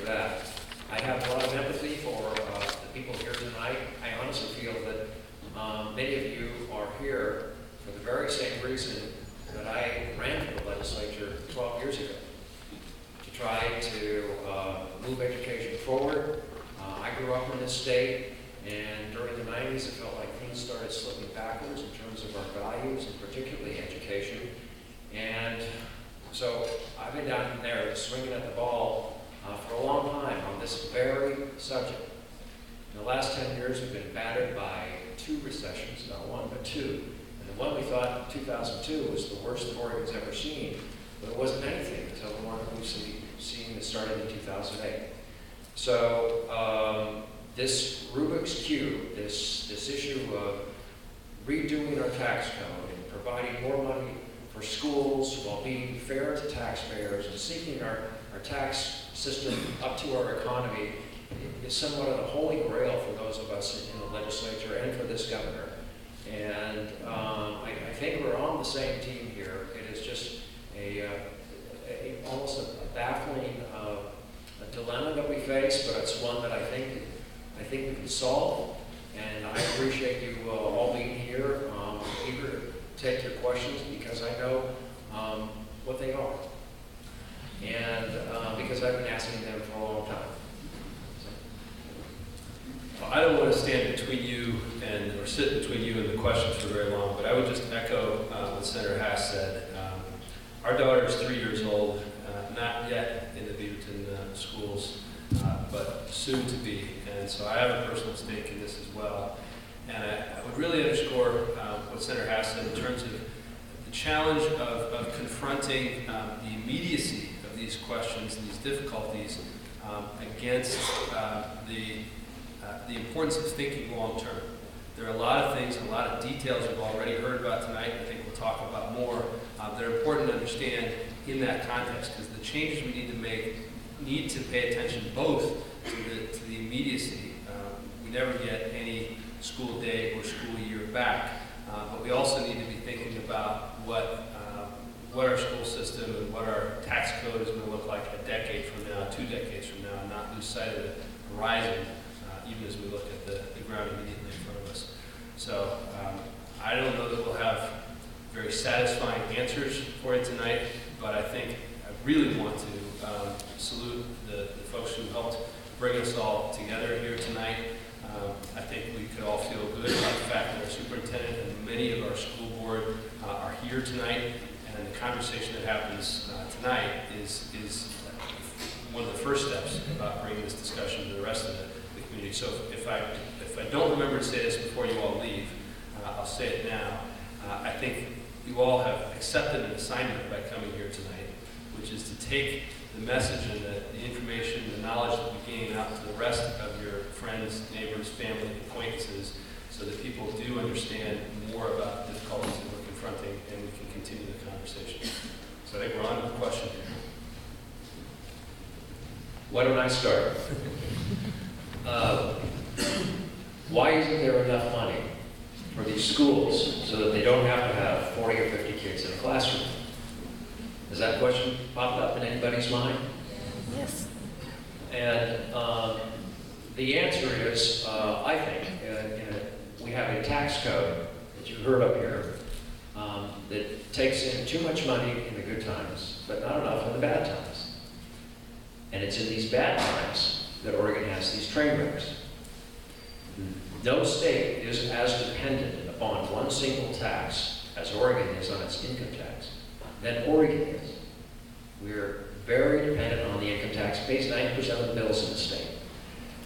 that. I have a lot of empathy for the people here tonight. I honestly feel that many of you are here for the very same reason that I ran for the legislature 12 years ago, to try to move education forward. I grew up in this state, and during the 90s it felt like things started slipping backwards in terms of our values, and particularly education. And so I've been down there swinging at the ball for a long time on this very subject. In the last 10 years we've been battered by 2 recessions, not one but 2. And the one we thought in 2002 was the worst that Oregon's ever seen, but it wasn't anything until the one that we've seen that started in 2008. So this Rubik's Cube, this issue of redoing our tax code and providing more money for schools while being fair to taxpayers and seeking our tax system up to our economy is somewhat of the holy grail for those of us in the legislature and for this governor. And I think we're on the same team here. It is just almost a baffling a dilemma that we face, but it's one that I think we can solve. And I appreciate you all being here. I'm eager to take your questions because I know what they are. And because I've been asking them for a long time. Well, I don't want to stand between you or sit between you and the questions for very long, but I would just echo what Senator Haas said. Our daughter is 3 years old, not yet in the Beaverton schools, but soon to be. And so I have a personal stake in this as well. And I would really underscore what Senator Haas said in terms of the challenge of confronting the immediacy of these questions and these difficulties against the importance of thinking long term. There are a lot of things and a lot of details we've already heard about tonight. I think we'll talk about more that are important to understand in that context, because the changes we need to make need to pay attention both to the immediacy. We never get any school day or school year back, but we also need to be thinking about what our school system and what our tax code is going to look like a decade from now, 2 decades from now, and not lose sight of the horizon, even as we look at the ground immediately in front of us. So I don't know that we'll have very satisfying answers for you tonight, but I think I really want to salute the folks who helped bring us all together here tonight. I think we could all feel good about the fact that our superintendent and many of our school board are here tonight, and the conversation that happens tonight is one of the first steps about bringing this discussion to the rest of the community. So if I don't remember to say this before you all leave, I'll say it now. I think you all have accepted an assignment by coming here tonight, which is to take the message and the information, the knowledge that we gain out to the rest of your friends, neighbors, family, acquaintances, so that people do understand more about the difficulties that we're confronting, and we can continue the conversation. So I think we're on to the question here. Why don't I start? Why isn't there enough money for these schools so that they don't have to have 40 or 50 kids in a classroom? Has that question popped up in anybody's mind? Yes. And the answer is, I think, we have a tax code that you heard up here that takes in too much money in the good times, but not enough in the bad times. And it's in these bad times that Oregon has these train wrecks. No state is as dependent upon one single tax as Oregon is on its income tax than Oregon is. We're very dependent on the income tax, pays 90% of the bills in the state.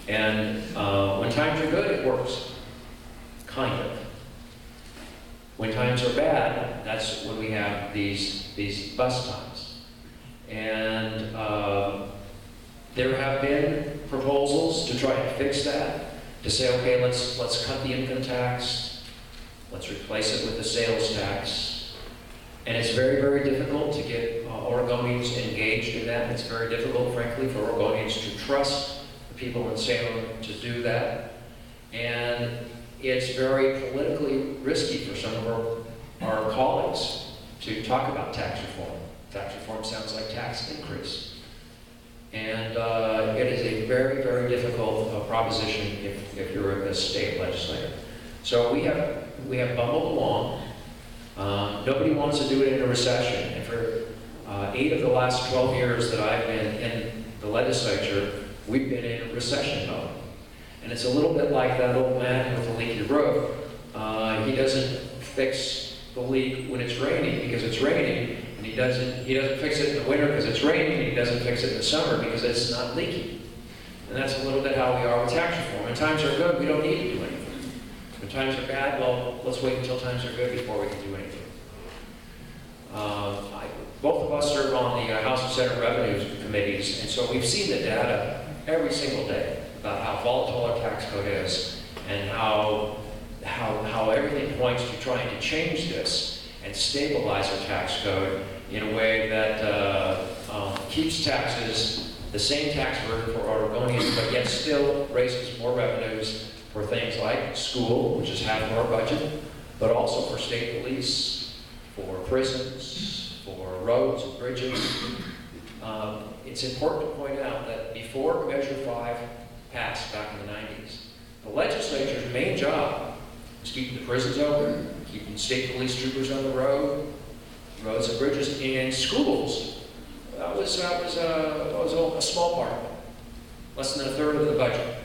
And when times are good, it works, kind of. When times are bad, that's when we have these bust times. And there have been proposals to try and fix that, to say, okay, let's cut the income tax, let's replace it with the sales tax. And it's very, very difficult to get Oregonians engaged in that. It's very difficult, frankly, for Oregonians to trust the people in Salem to do that. And it's very politically risky for some of our colleagues to talk about tax reform. Tax reform sounds like tax increase. And it is a very, very difficult proposition if you're a state legislator. So we have bumbled along. Nobody wants to do it in a recession. And for 8 of the last 12 years that I've been in the legislature, we've been in a recession mode. And it's a little bit like that old man with the leaky roof. He doesn't fix the leak when it's raining because it's raining, and he doesn't fix it in the winter because it's raining, and he doesn't fix it in the summer because it's not leaking. And that's a little bit how we are with tax reform. When times are good, we don't need to do anything. When times are bad, well, let's wait until times are good before we can do anything. Both of us serve on the House and Senate Revenues Committees, and so we've seen the data every single day about how volatile our tax code is and how everything points to trying to change this and stabilize our tax code in a way that keeps taxes the same tax burden for Oregonians, but yet still raises more revenues for things like school, which is half of our budget, but also for state police, for prisons, for roads and bridges. It's important to point out that before Measure 5 passed back in the 90s, the legislature's main job was keeping the prisons open, keeping state police troopers on the roads and bridges, and schools. That was a small part, less than a third of the budget.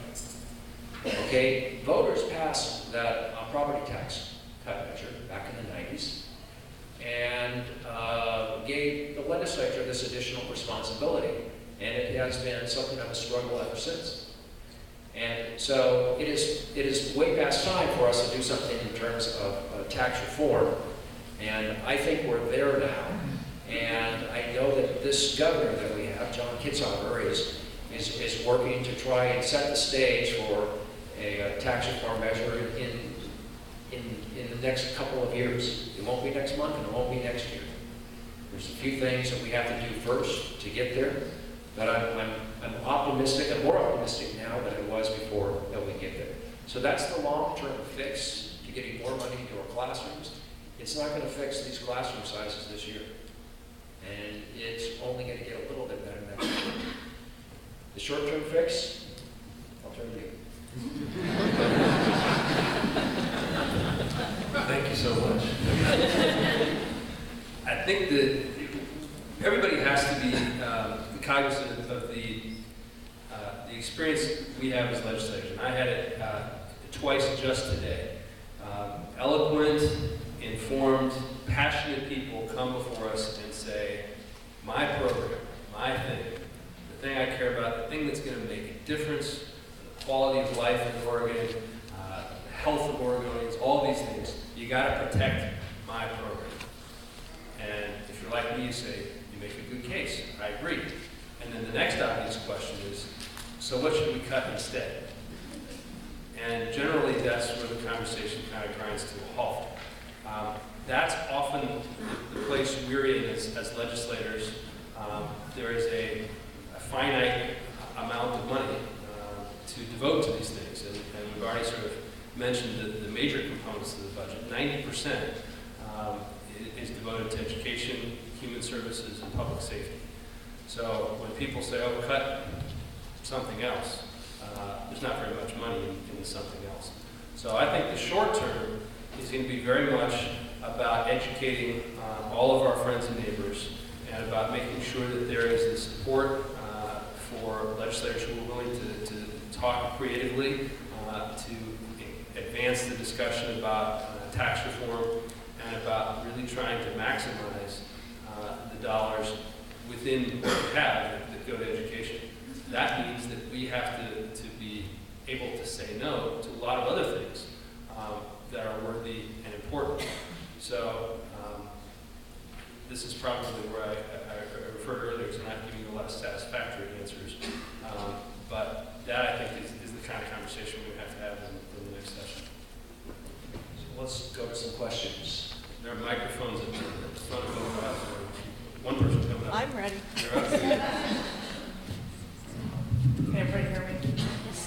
Okay, voters passed that property tax cut measure back in the 90s and gave the legislature this additional responsibility, and it has been something of a struggle ever since. And so it is way past time for us to do something in terms of tax reform, and I think we're there now. And I know that this governor that we have, John Kitzhaber, is working to try and set the stage for a tax reform measure in the next couple of years. It won't be next month, and it won't be next year. There's a few things that we have to do first to get there, but I'm optimistic. I'm more optimistic now than I was before that we get there. So that's the long-term fix to getting more money into our classrooms. It's not going to fix these classroom sizes this year, and it's only going to get a little bit better next year. The short-term fix, I'll turn to you. Thank you so much. I think that everybody has to be cognizant of the experience we have as legislators. And I had it twice just today. Eloquent, informed, passionate people come before us and say, my program, my thing, the thing I care about, the thing that's going to make a difference, the quality of life in Oregon, the health of Oregonians, all these things, you got to protect my program. And if you're like me, you say, you make a good case. I agree. And then the next obvious question is, so what should we cut instead? And generally, that's where the conversation kind of grinds to a halt. That's often the place we're in as legislators. There is a finite amount of money to devote to these things. And we've already sort of mentioned the major components of the budget. 90% is devoted to education, human services, and public safety. So when people say, oh, cut something else, there's not very much money in something else. So I think the short term is going to be very much about educating all of our friends and neighbors and about making sure that there is the support for legislators who are willing to talk creatively, to advance the discussion about tax reform and about really trying to maximize the dollars within what we have that go to education. That means that we have to be able to say no to a lot of other things that are worthy and important. So this is probably where I referred earlier to not giving you a lot of satisfactory answers. But that, I think, is the kind of conversation we have to have in the next session. So let's go to some questions. There are microphones at the front of the house. One person's coming up. I'm ready. You're up. Can everybody hear me?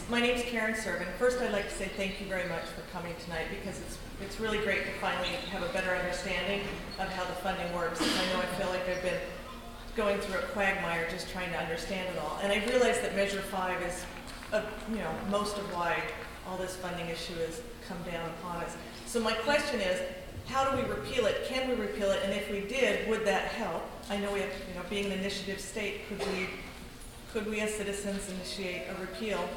My name's Karen Servin. First, I'd like to say thank you very much for coming tonight because it's really great to finally have a better understanding of how the funding works. I know I feel like I've been going through a quagmire just trying to understand it all. And I realize that Measure 5 is, most of why all this funding issue has come down upon us. So my question is, how do we repeal it? Can we repeal it? And if we did, would that help? I know we have, being an initiative state, could we as citizens initiate a repeal?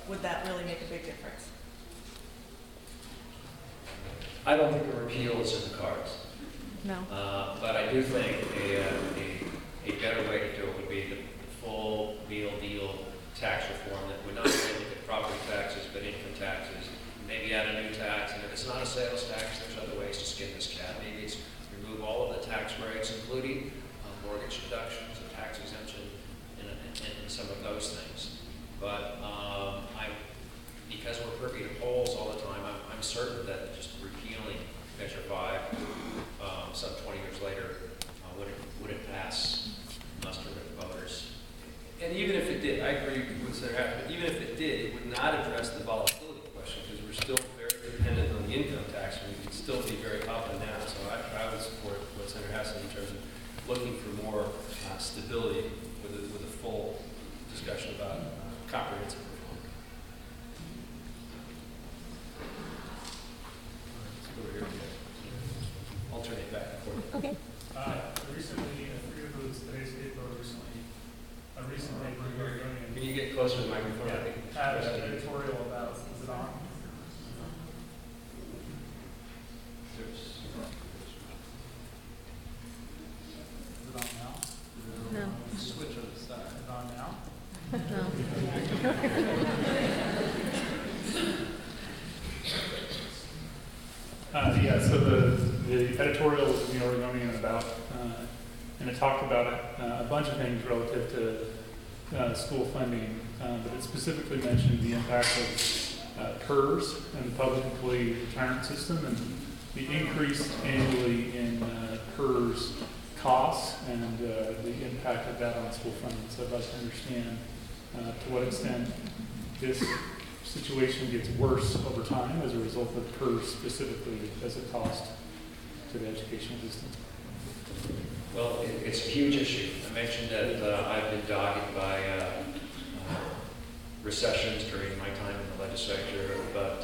Would that really make a big difference? I don't think a repeal is in the cards. No. But I do think a better way to do it would be the full meal deal tax reform that would not only look at property taxes, but income taxes. Maybe add a new tax, and if it's not a sales tax, there's other ways to skin this cat. Maybe it's remove all of the tax breaks, including mortgage deductions and tax exemption and some of those things. But because we're privy to polls all the time, I'm certain that just repealing Measure 5 some 20 years later wouldn't pass muster with voters. And even if it did, I agree with Senator Hath, but even if it did, it would not address the volatility question because we're still very dependent on the income tax and we can still be very up and down. So I would support what Senator Hath said in terms of looking for more stability with a full discussion about comprehensive reform. Let's go over here. Alternate back and forth. Okay. Recently, I forget if it was today's paper or recently, a recent paper in Oregonian Can you get closer to the microphone? I think. had an editorial about, is it on? Is it on now? No. Switch on the side. Is it on now? No. Yeah, so the editorial was in the Oregonian about, and it talked about a bunch of things relative to school funding, but it specifically mentioned the impact of PERS and the public employee retirement system and the increase annually in PERS costs and the impact of that on school funding. So I'd like to understand to what extent this situation gets worse over time as a result of PERS specifically as a cost to the educational system. Well, it's a huge issue. I mentioned that I've been dogged by recessions during my time in the legislature, but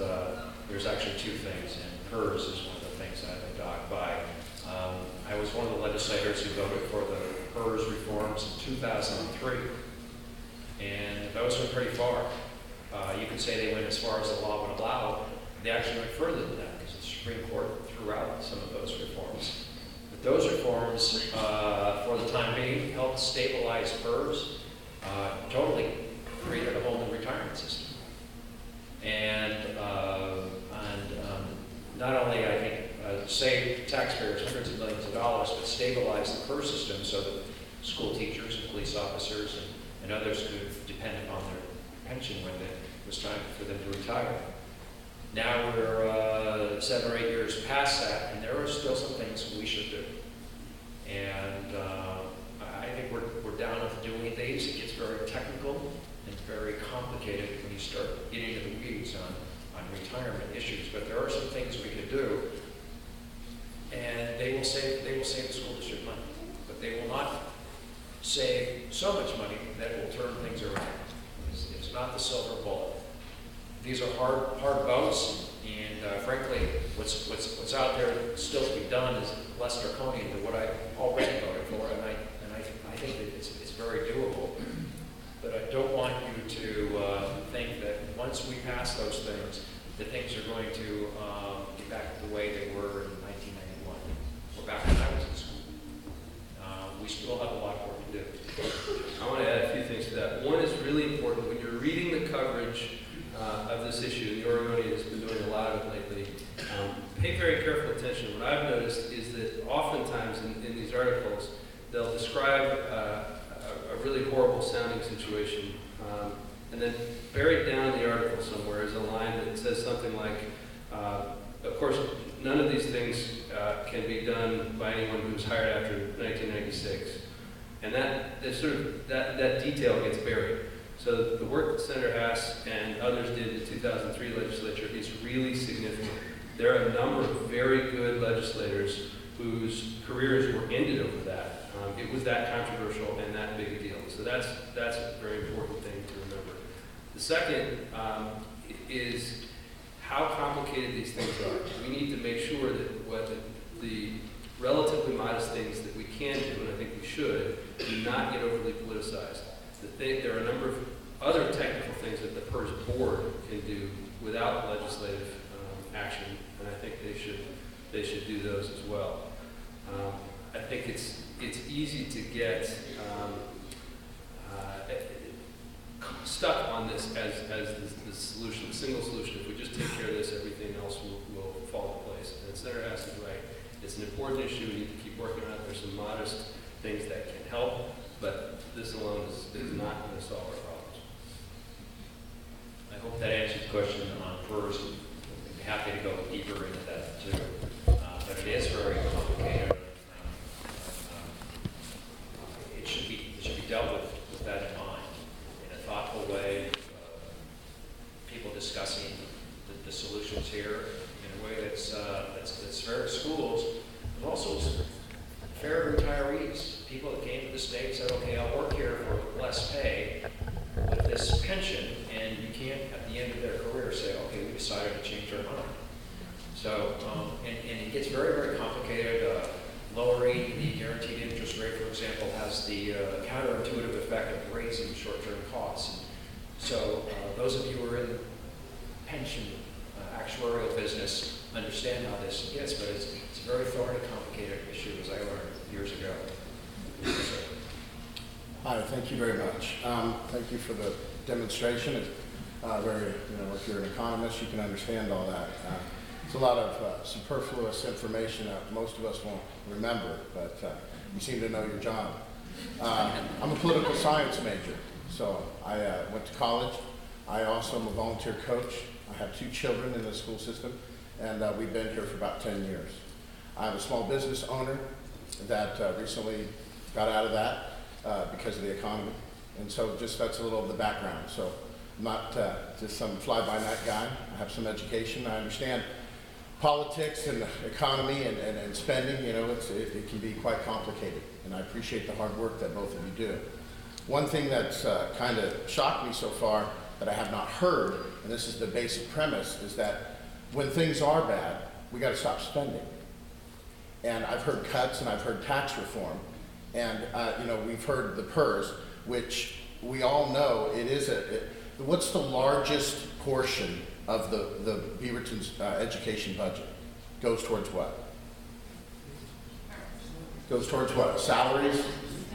there's actually two things, and PERS is one of the things I've been dogged by. I was one of the legislators who voted for the PERS reforms in 2003, and those went pretty far. You could say they went as far as the law would allow. They actually went further than that because the Supreme Court threw out some of those reforms. But those reforms, for the time being, helped stabilize PERS, totally created a whole new retirement system. And not only, I think, saved taxpayers hundreds of millions of dollars, but stabilized the PERS system so that school teachers and police officers and others could depend upon their pension when it was time for them to retire. Now we're 7 or 8 years past that, and there are still some things we should do. And I think we're down to doing these. It gets very technical and very complicated when you start getting into the weeds on retirement issues. But there are some things we could do, and they will save the school district money. But they will not save so much money that it will turn things around. It's not the silver bullet. These are hard votes, and frankly, what's out there still to be done is less draconian than what I already voted for, and I think that it's very doable. But I don't want you to think that once we pass those things, that things are going to get back to the way they were in 1991, or back when I was in school. We still have a lot more to do. I want to add a few things to that. One is really important. When you're reading the coverage of this issue, the Oregonian has been doing a lot of it lately, pay very careful attention. What I've noticed is that oftentimes in these articles, they'll describe a really horrible sounding situation, and then buried down the article somewhere is a line that says something like, of course, none of these things can be done by anyone who was hired after 1996. And that detail gets buried. So the work that Senator Hass and others did in the 2003 legislature is really significant. There are a number of very good legislators whose careers were ended over that. it was that controversial and that big a deal. So that's a very important thing to remember. The second is how complicated these things are. We need to make sure that what the relatively modest things that we can do, and I think we should, do not get overly politicized. There are a number of other technical things that the PERS board can do without legislative action, and I think they should do those as well. I think it's easy to get stuck on this as the solution, the single solution. If we just take care of this, everything else will fall into place. And Senator Hass is right. It's an important issue. We need to keep working on it. There's some modest things that can help, but this alone is not going to solve our problems. I hope that answers the question on PERS. I'd be happy to go deeper into that too. But it is very complicated. It should be dealt with that in mind, in a thoughtful way. People discussing the solutions here in a way that's fair to schools, but also fair to retirees. People that came to the state and said, okay, I'll work here for less pay with this pension, and you can't at the end of their career say, okay, we decided to change our mind. So, and it gets very, very complicated. Lowering the guaranteed interest rate, for example, has the counterintuitive effect of raising short-term costs. So those of you who are in the pension actuarial business understand how this gets, but it's a very thorny, complicated issue, as I learned years ago. Hi, thank you very much. Thank you for the demonstration. It's if you're an economist, you can understand all that. It's a lot of superfluous information that most of us won't remember, but you seem to know your job. I'm a political science major, so I went to college. I also am a volunteer coach. I have 2 children in the school system, and we've been here for about 10 years. I'm a small business owner that recently got out of that because of the economy, and so just that's a little of the background. So I'm not just some fly-by-night guy. I have some education. I understand politics and the economy and spending. It can be quite complicated, and I appreciate the hard work that both of you do. One thing that's kind of shocked me so far that I have not heard, and this is the basic premise, is that when things are bad, we got to stop spending. And I've heard cuts and I've heard tax reform, and we've heard the PERS, which we all know it is what's the largest portion of the Beaverton's education budget? Goes towards what? Goes towards what? Salaries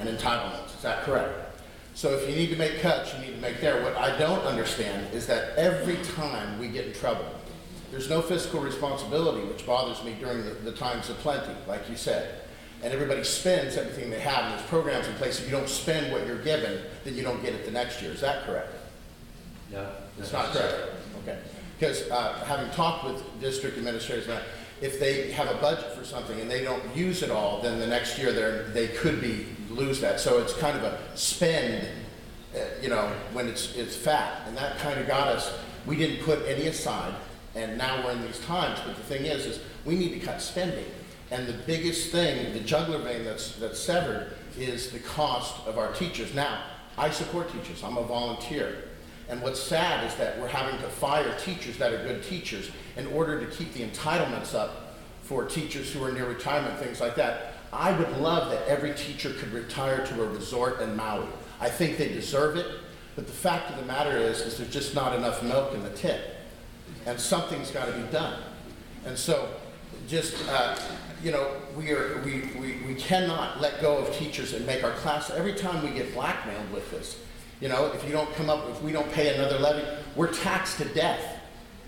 and entitlements. Is that correct? So if you need to make cuts, you need to make there. What I don't understand is that every time we get in trouble, there's no fiscal responsibility, which bothers me during the times of plenty, like you said. And everybody spends everything they have, and there's programs in place. If you don't spend what you're given, then you don't get it the next year. Is that correct? No. It's not correct. Okay. Because having talked with district administrators, if they have a budget for something and they don't use it all, then the next year they could lose that. So it's kind of a spend, when it's fat, and that kind of got us. We didn't put any aside, and now we're in these times. But the thing is we need to cut spending, and the biggest thing, the jugular vein that's severed, is the cost of our teachers. Now, I support teachers. I'm a volunteer. And what's sad is that we're having to fire teachers that are good teachers in order to keep the entitlements up for teachers who are near retirement, things like that. I would love that every teacher could retire to a resort in Maui. I think they deserve it, but the fact of the matter is there's just not enough milk in the tit, and something's got to be done. And so, just we cannot let go of teachers and make our class. Every time we get blackmailed with this. If we don't pay another levy, we're taxed to death.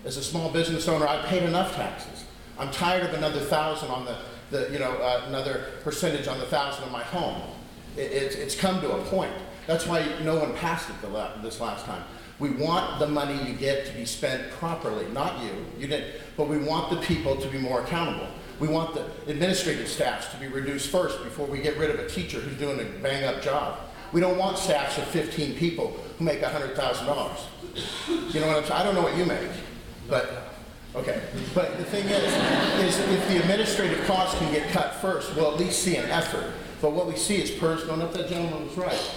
As a small business owner, I paid enough taxes. I'm tired of another 1,000 on another percentage on the 1,000 of my home. It's come to a point. That's why no one passed it this last time. We want the money you get to be spent properly, not you didn't, but we want the people to be more accountable. We want the administrative staffs to be reduced first before we get rid of a teacher who's doing a bang-up job. We don't want staffs of 15 people who make $100,000. You know what I'm saying? I don't know what you make, but okay. But the thing is if the administrative costs can get cut first, we'll at least see an effort. But what we see is personal, and if that gentleman was right,